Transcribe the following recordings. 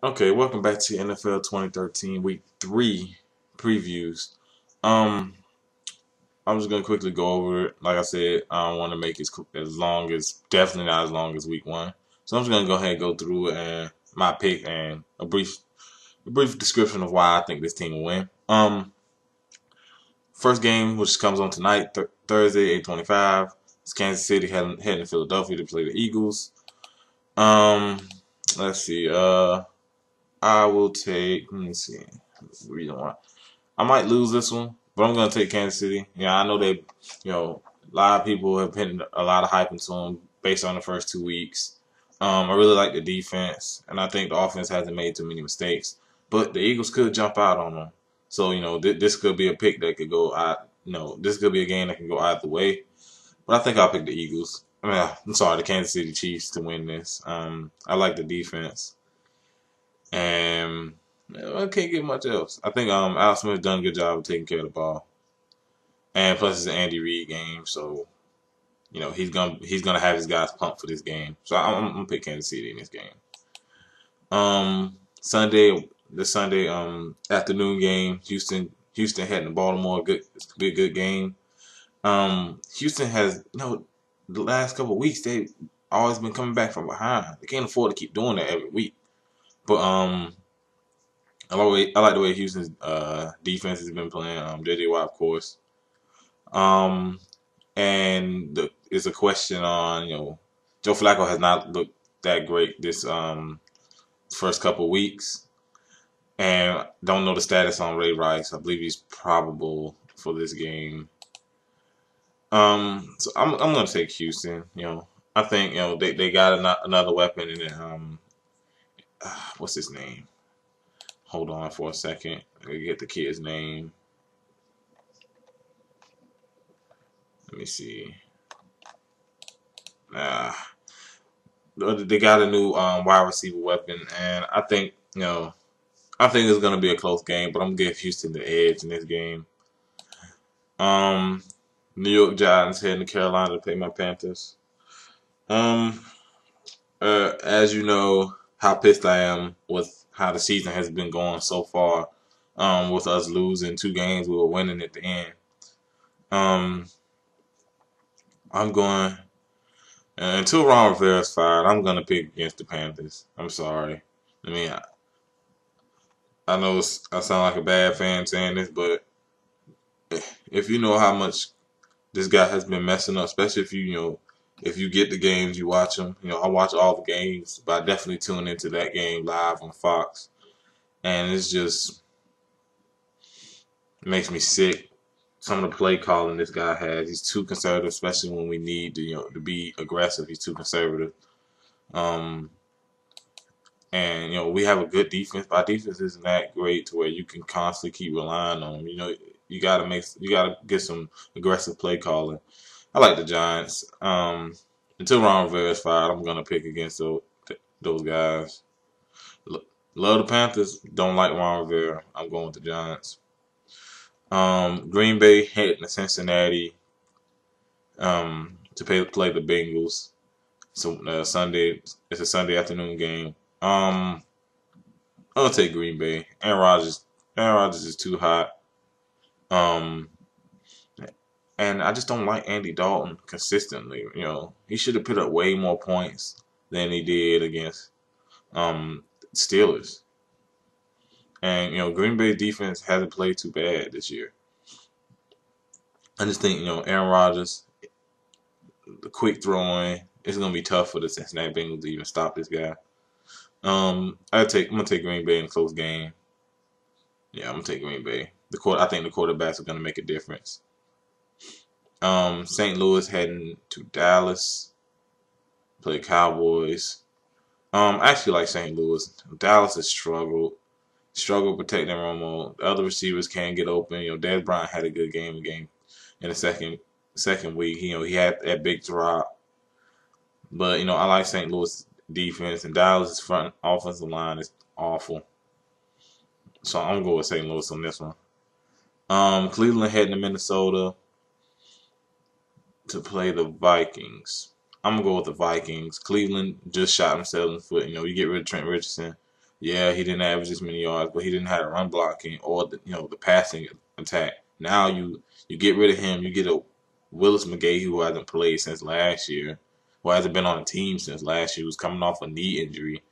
Okay, welcome back to NFL 2013 Week 3 previews. Um, I'm just gonna quickly go over it. Like I said, I don't want to make it as long as, definitely not as long as Week 1. So I'm just gonna go ahead and go through it and my pick and a brief description of why I think this team will win. First game, which comes on tonight, Thursday, 8:25. It's Kansas City heading to Philadelphia to play the Eagles. Um, let's see. I will take. Let me see. Reason why I might lose this one, but I'm gonna take Kansas City. Yeah, I know a lot of people have put a lot of hype into them based on the first 2 weeks. I really like the defense, and I think the offense hasn't made too many mistakes. But the Eagles could jump out on them, so this could be a pick that could go out. This could be a game that can go either way. But I think I'll pick the Eagles. I'm sorry, the Kansas City Chiefs to win this. I like the defense. And I can't get much else. I think Al Smith done a good job of taking care of the ball. And plus it's an Andy Reid game, so he's gonna have his guys pumped for this game. So I'm gonna pick Kansas City in this game. The Sunday afternoon game, Houston heading to Baltimore. It's gonna be a good game. Houston has the last couple of weeks they've always been coming back from behind. They can't afford to keep doing that every week. But I like the way Houston's defense has been playing. JJ Watt, of course. Um, and it's a question on Joe Flacco has not looked that great this first couple weeks, and don't know the status on Ray Rice. I believe he's probable for this game. So I'm gonna take Houston. I think they got another weapon in it. What's his name? Hold on for a second. I gotta get the kid's name. Let me see. Uh, they got a new wide receiver weapon, and I think it's gonna be a close game, but I'm gonna give Houston the edge in this game. Um, New York Giants heading to Carolina to play my Panthers. Um, as you know, how pissed I am with how the season has been going so far. With us losing 2 games, we were winning at the end. Um, I'm going. Until Ron Rivera's fired, I'm gonna pick against the Panthers. I'm sorry. I mean, I know I sound like a bad fan saying this, but if you know how much this guy has been messing up, especially if you get the games, you watch them. I watch all the games, but I definitely tune into that game live on Fox, and it's just makes me sick. Some of the play calling this guy has, he's too conservative, especially when we need to be aggressive. He's too conservative. Um, And we have a good defense, but our defense isn't that great to where you can constantly keep relying on them. You gotta get some aggressive play calling. I like the Giants. Until Ron Rivera is fired, I'm gonna pick against those guys. Love the Panthers. Don't like Ron Rivera. I'm going with the Giants. Green Bay heading to Cincinnati to play the Bengals. So Sunday, it's a Sunday afternoon game. I'll take Green Bay. Aaron Rodgers is too hot. Um, and I just don't like Andy Dalton consistently. He should have put up way more points than he did against Steelers. And Green Bay defense hasn't played too bad this year. I just think Aaron Rodgers, the quick throwing, it's gonna be tough for the Cincinnati Bengals to even stop this guy. I'm gonna take Green Bay in a close game. Yeah, I'm gonna take Green Bay. I think the quarterbacks are gonna make a difference. St. Louis heading to Dallas, play Cowboys. I actually like St. Louis. Dallas has struggled protecting Romo. The other receivers can't get open. Dez Bryant had a good game in the second week. He had that big drop, but I like St. Louis defense, and Dallas' front offensive line is awful. So I'm gonna go with St. Louis on this one. Cleveland heading to Minnesota to play the Vikings. I'm gonna go with the Vikings. Cleveland just shot themselves in the foot. You get rid of Trent Richardson. Yeah, he didn't average as many yards, but he didn't have a run blocking or the passing attack. Now you get rid of him, you get a Willis McGahee who hasn't played since last year, who hasn't been on the team since last year, who's coming off a knee injury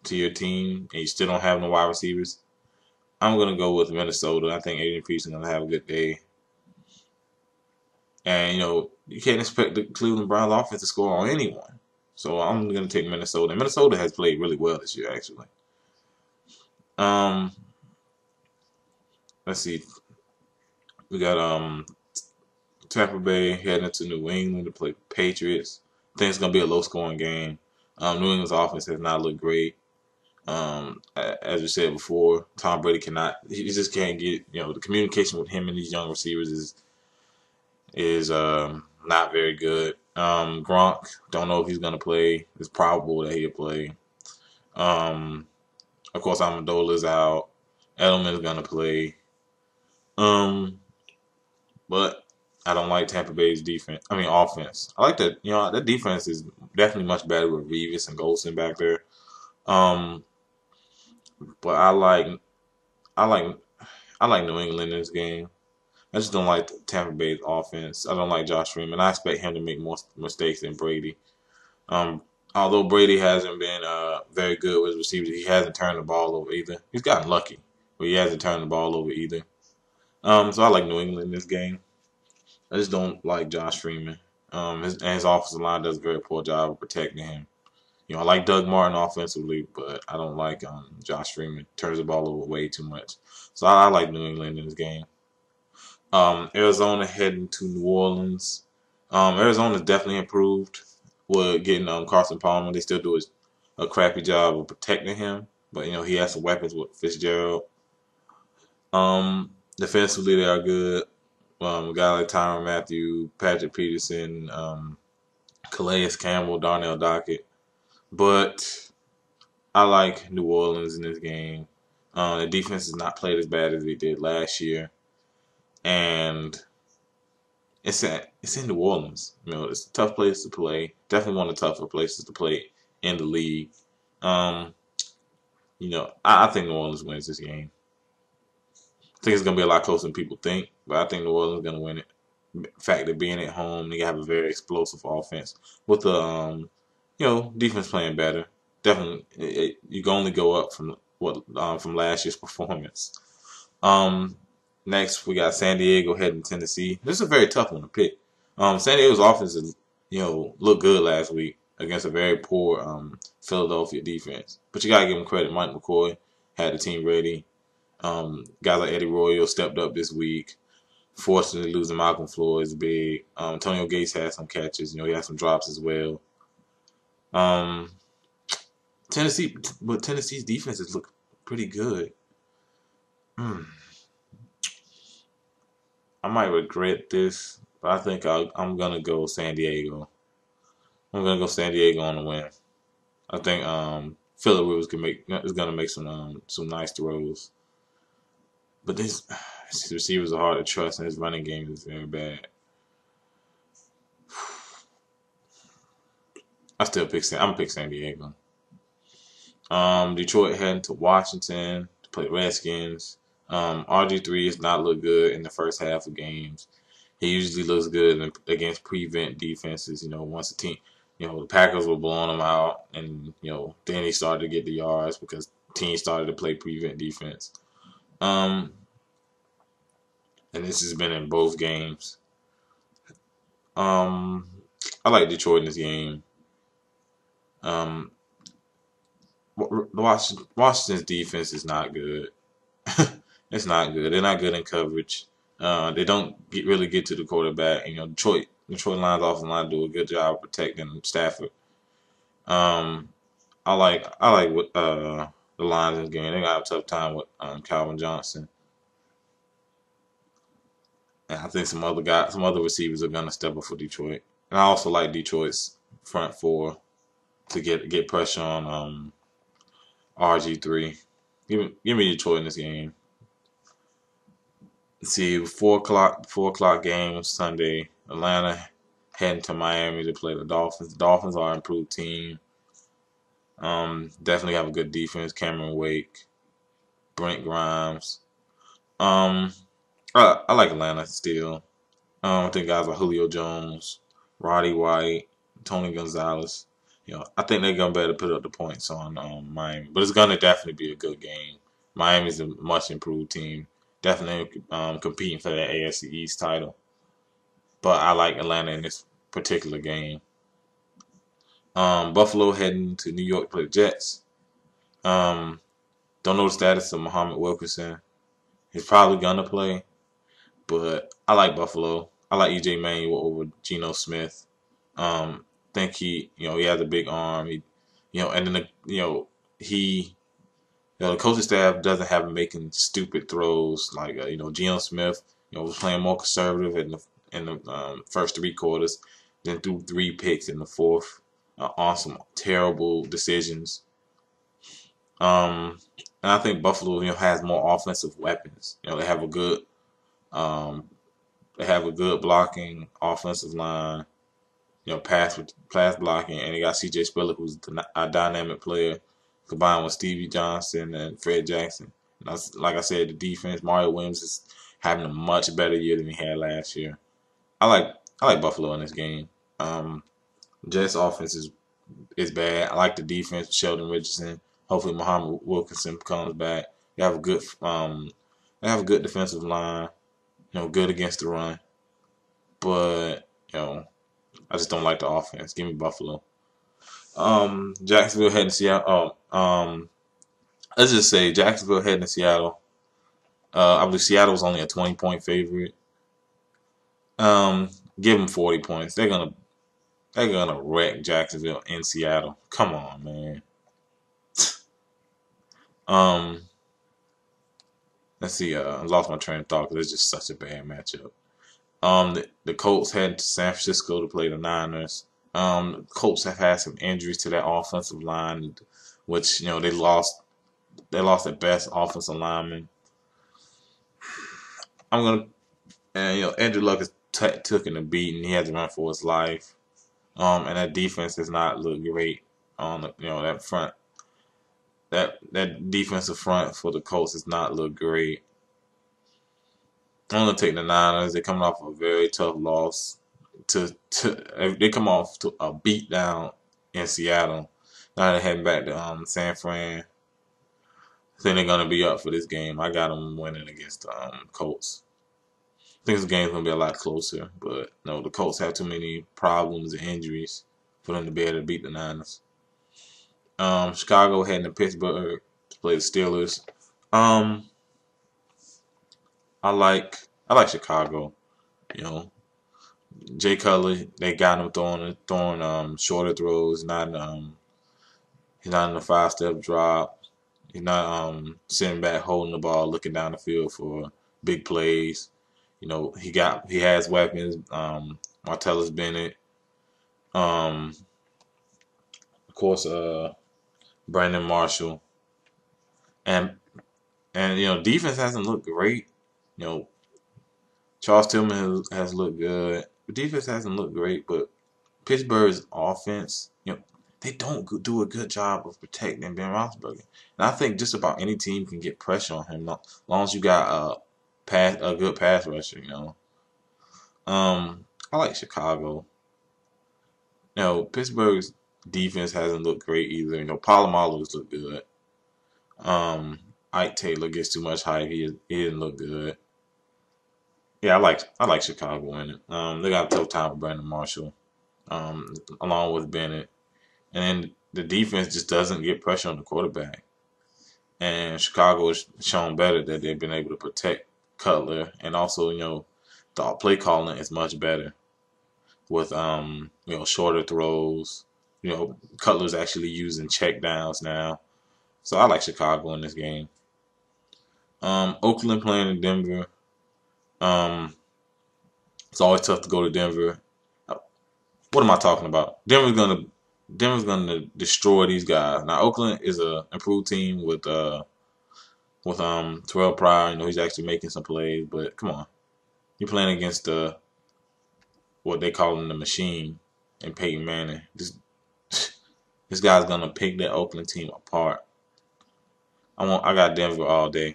to your team, and you still don't have no wide receivers. I'm gonna go with Minnesota. I think Adrian Peterson's gonna have a good day, and you can't expect the Cleveland Browns offense to score on anyone. So I'm gonna take Minnesota. And Minnesota has played really well this year, actually. Um, let's see. We got Tampa Bay heading to New England to play Patriots. I think it's gonna be a low scoring game. New England's offense has not looked great. As we said before, Tom Brady cannot. He just can't get. The communication with him and these young receivers is not very good. Gronk, don't know if he's gonna play. It's probable that he'll play. Of course, Amendola's out. Edelman's gonna play. But I don't like Tampa Bay's defense. I mean offense. I like that. That defense is definitely much better with Revis and Golson back there. But I like New England in this game. I just don't like Tampa Bay's offense. I don't like Josh Freeman. I expect him to make more mistakes than Brady. Although Brady hasn't been very good with his receivers, he hasn't turned the ball over either. He's gotten lucky, but he hasn't turned the ball over either. So I like New England in this game. I just don't like Josh Freeman. His offensive line does a very poor job of protecting him. I like Doug Martin offensively, but I don't like Josh Freeman. Turns the ball over way too much. So I like New England in this game. Arizona heading to New Orleans. Arizona's definitely improved with getting Carson Palmer. They still do a crappy job of protecting him, but he has some weapons with Fitzgerald. Defensively they are good. A guy like Tyrann Mathieu, Patrick Peterson, Calais Campbell, Darnell Dockett. But I like New Orleans in this game. The defense has not played as bad as they did last year. And it's in New Orleans. It's a tough place to play. Definitely one of the tougher places to play in the league. I think New Orleans wins this game. I think it's going to be a lot closer than people think, but I think New Orleans is going to win it. The fact that being at home, they have a very explosive offense with the defense playing better. Definitely, you can only go up from from last year's performance. Next, we got San Diego heading to Tennessee. This is a very tough one to pick. San Diego's offense looked good last week against a very poor Philadelphia defense. But you got to give them credit. Mike McCoy had the team ready. Guys like Eddie Royal stepped up this week. Fortunately, losing Malcolm Floyd is big. Antonio Gates had some catches. He had some drops as well. Tennessee's defenses look pretty good. I might regret this, but I think I'm gonna go San Diego. I'm gonna go San Diego on the win. I think Phillip Rivers is gonna make some nice throws, but his receivers are hard to trust, and his running game is very bad. I'm gonna pick San Diego. Detroit heading to Washington to play Redskins. RG3 has not looked good in the first half of games. He usually looks good against prevent defenses. Once the team, the Packers were blowing him out, and then he started to get the yards because teams started to play prevent defense. And this has been in both games. I like Detroit in this game. Washington's defense is not good. It's not good. They're not good in coverage. They don't really get to the quarterback. Detroit Lions offensive line do a good job of protecting Stafford. I like the Lions in this game. They got a tough time with Calvin Johnson, and I think some other receivers are gonna step up for Detroit. And I also like Detroit's front four to get pressure on RG3. Give me Detroit in this game. Let's see, 4 o'clock game Sunday. Atlanta heading to Miami to play the Dolphins. The Dolphins are an improved team. Definitely have a good defense. Cameron Wake, Brent Grimes. Um, I like Atlanta still. I think guys like Julio Jones, Roddy White, Tony Gonzalez. I think they're gonna be able to put up the points on Miami, but it's gonna definitely be a good game. Miami's a much improved team, definitely competing for that AFC East title. But I like Atlanta in this particular game. Buffalo heading to New York to play the Jets. Um, don't know the status of Muhammad Wilkerson. He's probably gonna play, but I like Buffalo. I like EJ Manuel over Geno Smith. Think he has a big arm. And then the coaching staff doesn't have him making stupid throws like Geno Smith. Was playing more conservative in the first 3 quarters, then threw 3 picks in the fourth. On terrible decisions. Um, and I think Buffalo has more offensive weapons. They have a good um, blocking offensive line. Pass blocking, and they got C.J. Spiller, who's a dynamic player, combined with Stevie Johnson and Fred Jackson. And like I said, the defense, Mario Williams is having a much better year than he had last year. I like Buffalo in this game. Jets offense is bad. I like the defense, Sheldon Richardson. Hopefully, Muhammad Wilkerson comes back. They have a good defensive line. Good against the run, but I just don't like the offense. Give me Buffalo. Jacksonville heading to Seattle. Let's just say Jacksonville heading to Seattle. I believe Seattle was only a 20-point favorite. Give them 40 points. They're gonna wreck Jacksonville in Seattle. Come on, man. Let's see. I lost my train of thought because it's just such a bad matchup. The Colts heading to San Francisco to play the Niners. The Colts have had some injuries to their offensive line, which they lost. They lost their best offensive lineman. Andrew Luck is taking a beating. He had to run for his life. And that defense does not look great on that front. That defensive front for the Colts does not look great. I'm gonna take the Niners. They're coming off a very tough loss. They come off to a beat down in Seattle. Now they're heading back to San Fran. I think they're gonna be up for this game. I got them winning against the Colts. I think this game's gonna be a lot closer, but no, the Colts have too many problems and injuries for them to be able to beat the Niners. Chicago heading to Pittsburgh to play the Steelers. I like Chicago. Jay Cutler, they got him throwing shorter throws, he's not in a 5-step drop. He's not sitting back holding the ball, looking down the field for big plays. He has weapons. Martellus Bennett. Of course, Brandon Marshall. And defense hasn't looked great. Charles Tillman has looked good. The defense hasn't looked great, but Pittsburgh's offense, they don't do a good job of protecting Ben Roethlisberger. And I think just about any team can get pressure on him, as long as you got a good pass rusher. I like Chicago. Pittsburgh's defense hasn't looked great either. Polamalu's looked good. Ike Taylor gets too much hype. He didn't look good. Yeah, I like Chicago in it. They got a tough time with Brandon Marshall, along with Bennett, and the defense just doesn't get pressure on the quarterback. And Chicago has shown better that they've been able to protect Cutler, and also the play calling is much better with shorter throws. Cutler's actually using check downs now, so I like Chicago in this game. Oakland playing in Denver. It's always tough to go to Denver. What am I talking about? Denver's gonna destroy these guys. Now Oakland is a improved team with Terrell Pryor. He's actually making some plays, but come on, you're playing against what they call him the machine and Peyton Manning. This This guy's gonna pick that Oakland team apart. I got Denver all day.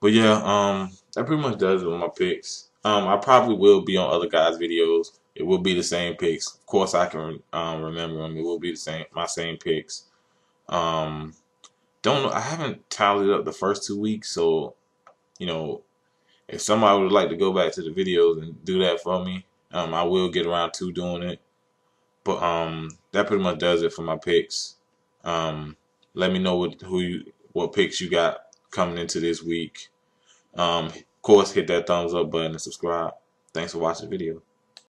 But yeah, that pretty much does it with my picks. I probably will be on other guys' videos. It will be the same picks. Of course, I can remember them. It will be the same, my same picks. Um, don't know. I haven't tallied up the first 2 weeks, so you know, if somebody would like to go back to the videos and do that for me, I will get around to doing it. But that pretty much does it for my picks. Let me know what picks you got coming into this week. Of course, hit that thumbs up button and subscribe. Thanks for watching the video.